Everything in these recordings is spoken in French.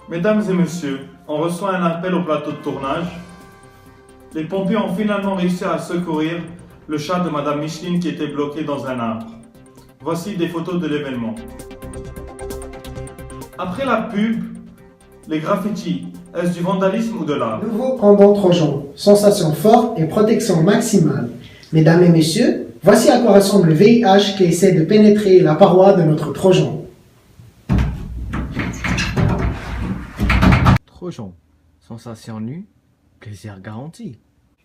Mesdames et messieurs, on reçoit un appel au plateau de tournage. Les pompiers ont finalement réussi à secourir le chat de Madame Micheline qui était bloqué dans un arbre. Voici des photos de l'événement. Après la pub, les graffitis, est-ce du vandalisme ou de l'art? Nouveau pendant Trojan, sensation forte et protection maximale. Mesdames et messieurs, voici à quoi ressemble le VIH qui essaie de pénétrer la paroi de notre Trojan. Trojan, sensation nue, plaisir garanti.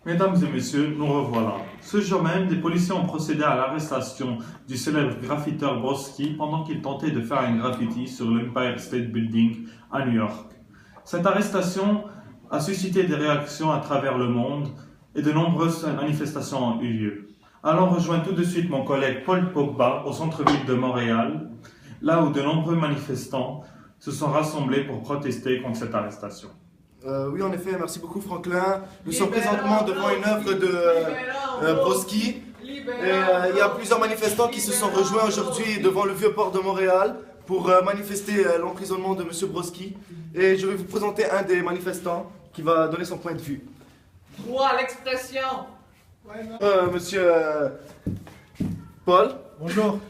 Mesdames et messieurs, nous revoilà. Ce jour même, des policiers ont procédé à l'arrestation du célèbre graffiteur Broski pendant qu'il tentait de faire un graffiti sur l'Empire State Building à New York. Cette arrestation a suscité des réactions à travers le monde et de nombreuses manifestations ont eu lieu. Allons rejoindre tout de suite mon collègue Paul Pogba au centre-ville de Montréal, là où de nombreux manifestants se sont rassemblés pour protester contre cette arrestation. Oui, en effet, merci beaucoup Franklin. Nous sommes présentement devant une œuvre de Broski. Et il y a plusieurs manifestants qui se sont rejoints aujourd'hui devant le vieux port de Montréal pour manifester l'emprisonnement de M. Broski. Et je vais vous présenter un des manifestants qui va donner son point de vue. Droit à l'expression. Monsieur Paul, Bonjour,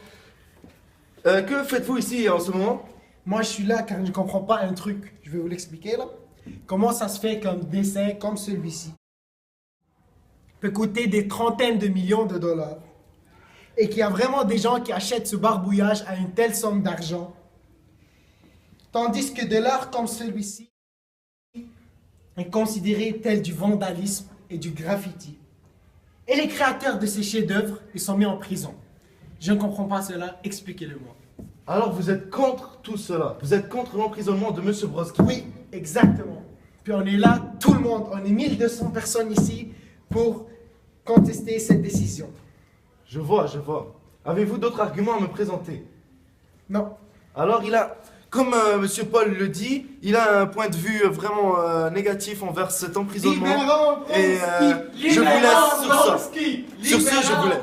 que faites-vous ici en ce moment? moi je suis là car je ne comprends pas un truc. Je vais vous l'expliquer là. Comment ça se fait qu'un dessin comme celui-ci peut coûter des trentaines de millions de dollars et qu'il y a vraiment des gens qui achètent ce barbouillage à une telle somme d'argent, tandis que de l'art comme celui-ci est considéré tel du vandalisme et du graffiti. Et les créateurs de ces chefs-d'œuvre, ils sont mis en prison. Je ne comprends pas cela, expliquez-le-moi. Alors vous êtes contre tout cela? Vous êtes contre l'emprisonnement de M. Broski? Oui, exactement. Puis on est là, tout le monde, on est 1200 personnes ici pour contester cette décision. Je vois, je vois. Avez-vous d'autres arguments à me présenter? Non. Alors comme Monsieur Paul le dit, il a un point de vue vraiment négatif envers cet emprisonnement. Et je vous laisse sur ça. Sur ce, je vous laisse.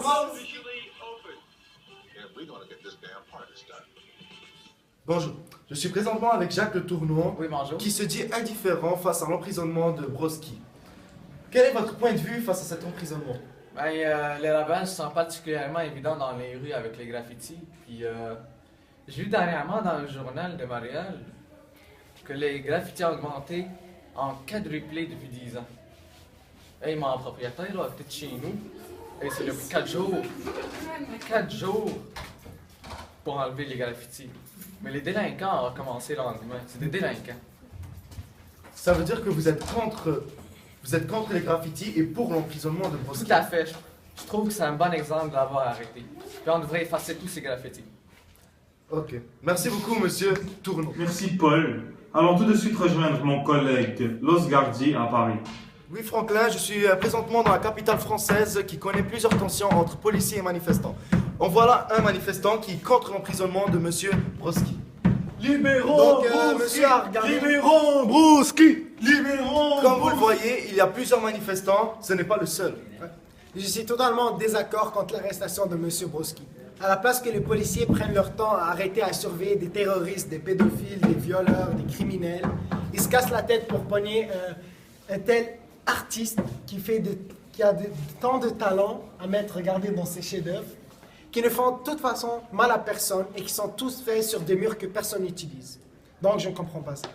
Bonjour, je suis présentement avec Jacques Le Tournois, Oui, bonjour. qui se dit indifférent face à l'emprisonnement de Broski. Quel est votre point de vue face à cet emprisonnement? Les ravages sont particulièrement évidents dans les rues avec les graffitis. Puis, j'ai vu dernièrement dans le journal de Montréal que les graffitis ont augmenté en quadruplé depuis 10 ans. Et mon propriétaire là, à côté de chez nous, et c'est depuis 4 jours. 4 jours pour enlever les graffitis. Mais les délinquants ont commencé le lendemain. C'est des délinquants. Ça veut dire que vous êtes contre les graffitis et pour l'emprisonnement de Broski. Tout à fait. Je trouve que c'est un bon exemple de l'avoir arrêté. Puis on devrait effacer tous ces graffitis. Ok. Merci beaucoup, Monsieur Tourneau. Merci Paul. Allons tout de suite rejoindre mon collègue Los Gardi à Paris. Oui, Franklin, je suis présentement dans la capitale française qui connaît plusieurs tensions entre policiers et manifestants. En voilà un manifestant qui est contre l'emprisonnement de Monsieur Broski. Libérons Donc, monsieur a regardé. Libérons Broski. Libérons Comme vous le voyez, il y a plusieurs manifestants, ce n'est pas le seul. Je suis totalement en désaccord contre l'arrestation de M. Broski. À la place que les policiers prennent leur temps à arrêter à surveiller des terroristes, des pédophiles, des violeurs, des criminels, ils se cassent la tête pour pogner un tel artiste qui a tant de talent à mettre, regardez, dans ses chefs-d'œuvre, qui ne font de toute façon mal à personne et qui sont tous faits sur des murs que personne n'utilise. Donc je ne comprends pas ça.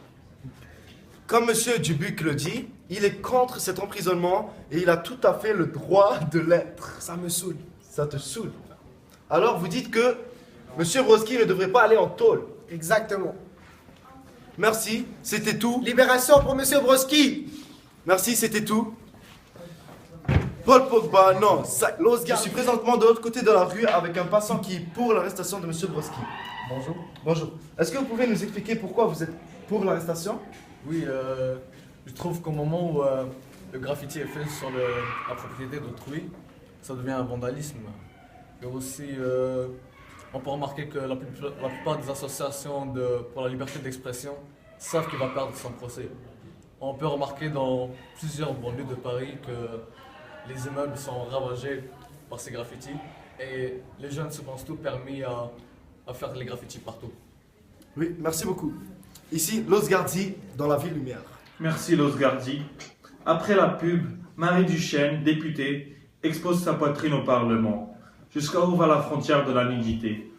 Comme Monsieur Dubuc le dit, il est contre cet emprisonnement et il a tout à fait le droit de l'être. Ça me saoule. Ça te saoule. Alors vous dites que Monsieur Broski ne devrait pas aller en tôle. Exactement. Merci, c'était tout. Libération pour M. Broski. Merci, c'était tout. Paul Pogba, non, je suis présentement de l'autre côté de la rue avec un passant qui est pour l'arrestation de M. Broski. Bonjour. Bonjour. Est-ce que vous pouvez nous expliquer pourquoi vous êtes pour l'arrestation? Oui, je trouve qu'au moment où le graffiti est fait sur la propriété d'autrui, ça devient un vandalisme. Et aussi, on peut remarquer que la plupart des associations pour la liberté d'expression savent qu'il va perdre son procès. On peut remarquer dans plusieurs banlieues de Paris que les immeubles sont ravagés par ces graffitis et les jeunes se pensent tout permis à faire les graffitis partout. Oui, merci beaucoup. Ici, Los Gardi, dans la ville lumière. Merci Losgardi. Après la pub, Marie Duchesne, députée, expose sa poitrine au Parlement. Jusqu'à où va la frontière de la nudité?